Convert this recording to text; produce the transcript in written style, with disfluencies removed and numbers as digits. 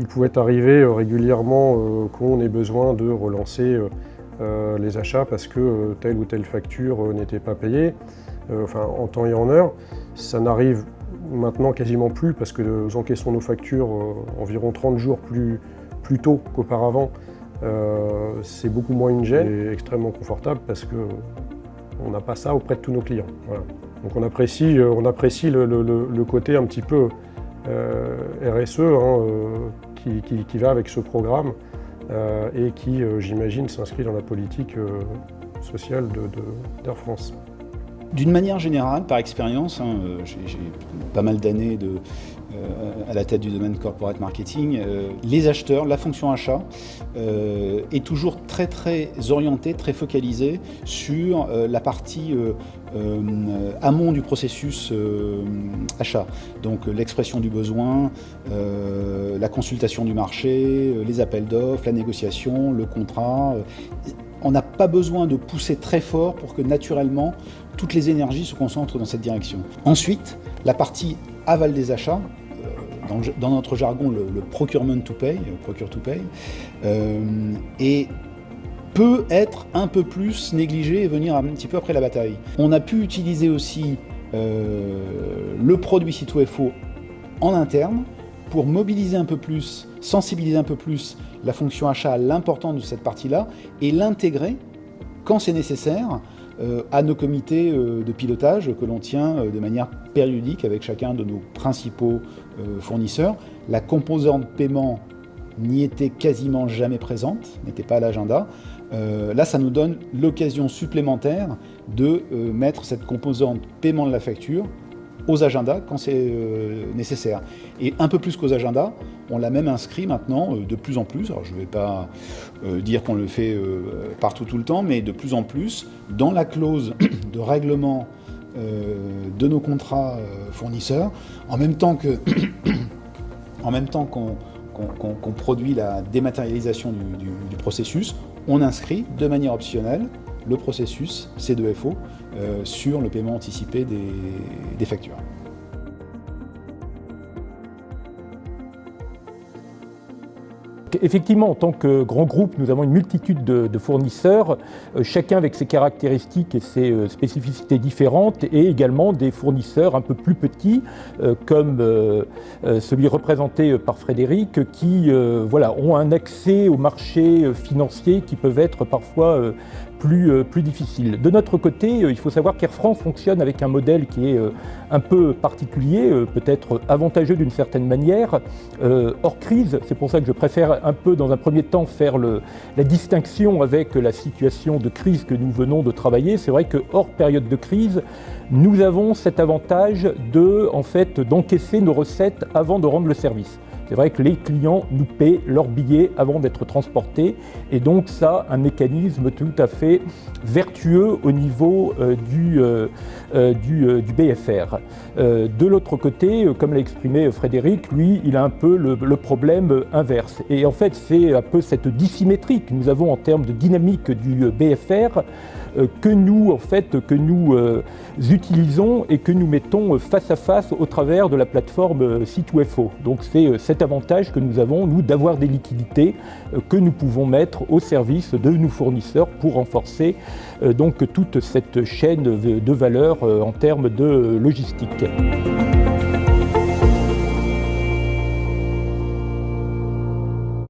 Il pouvait arriver régulièrement qu'on ait besoin de relancer les achats parce que telle ou telle facture n'était pas payée, en temps et en heure. Ça n'arrive maintenant quasiment plus parce que nous encaissons nos factures environ 30 jours plus tôt qu'auparavant. C'est beaucoup moins une gêne et extrêmement confortable parce qu'on n'a pas ça auprès de tous nos clients. Voilà. Donc on apprécie le côté un petit peu RSE qui va avec ce programme et qui, j'imagine, s'inscrit dans la politique sociale d'Air France. D'une manière générale, par expérience, j'ai pas mal d'années à la tête du domaine corporate marketing, les acheteurs, la fonction achat est toujours très orientée, très focalisée sur la partie amont du processus achat. Donc l'expression du besoin, la consultation du marché, les appels d'offres, la négociation, le contrat. On n'a pas besoin de pousser très fort pour que naturellement toutes les énergies se concentrent dans cette direction. Ensuite, la partie aval des achats, dans notre jargon le procurement to pay, procure to pay, peut être un peu plus négligé et venir un petit peu après la bataille. On a pu utiliser aussi le produit C2FO en interne pour mobiliser un peu plus, sensibiliser un peu plus la fonction achat à l'importance de cette partie-là et l'intégrer, quand c'est nécessaire, à nos comités de pilotage que l'on tient de manière périodique avec chacun de nos principaux fournisseurs. La composante paiement n'y était quasiment jamais présente, n'était pas à l'agenda. Là, ça nous donne l'occasion supplémentaire de mettre cette composante paiement de la facture aux agendas quand c'est nécessaire. Et un peu plus qu'aux agendas, on l'a même inscrit maintenant de plus en plus, alors je ne vais pas dire qu'on le fait partout tout le temps, mais de plus en plus, dans la clause de règlement de nos contrats fournisseurs, en même temps qu'on produit la dématérialisation du processus, on inscrit de manière optionnelle le processus C2FO sur le paiement anticipé des factures. Effectivement, en tant que grand groupe, nous avons une multitude de fournisseurs, chacun avec ses caractéristiques et ses spécificités différentes, et également des fournisseurs un peu plus petits, comme celui représenté par Frédéric, qui ont un accès au marché financier qui peuvent être parfois plus difficile. De notre côté, il faut savoir qu'Air France fonctionne avec un modèle qui est un peu particulier, peut-être avantageux d'une certaine manière, hors crise. C'est pour ça que je préfère un peu, dans un premier temps, faire la distinction avec la situation de crise que nous venons de travailler. C'est vrai que hors période de crise, nous avons cet avantage d'encaisser nos recettes avant de rendre le service. C'est vrai que les clients nous paient leurs billets avant d'être transportés et donc ça, un mécanisme tout à fait vertueux au niveau du BFR. De l'autre côté, comme l'a exprimé Frédéric, lui, il a un peu le problème inverse. Et en fait, c'est un peu cette dissymétrie que nous avons en termes de dynamique du BFR que nous utilisons et que nous mettons face à face au travers de la plateforme C2FO. Donc c'est cet avantage que nous avons, nous, d'avoir des liquidités que nous pouvons mettre au service de nos fournisseurs pour renforcer donc toute cette chaîne de valeur en termes de logistique.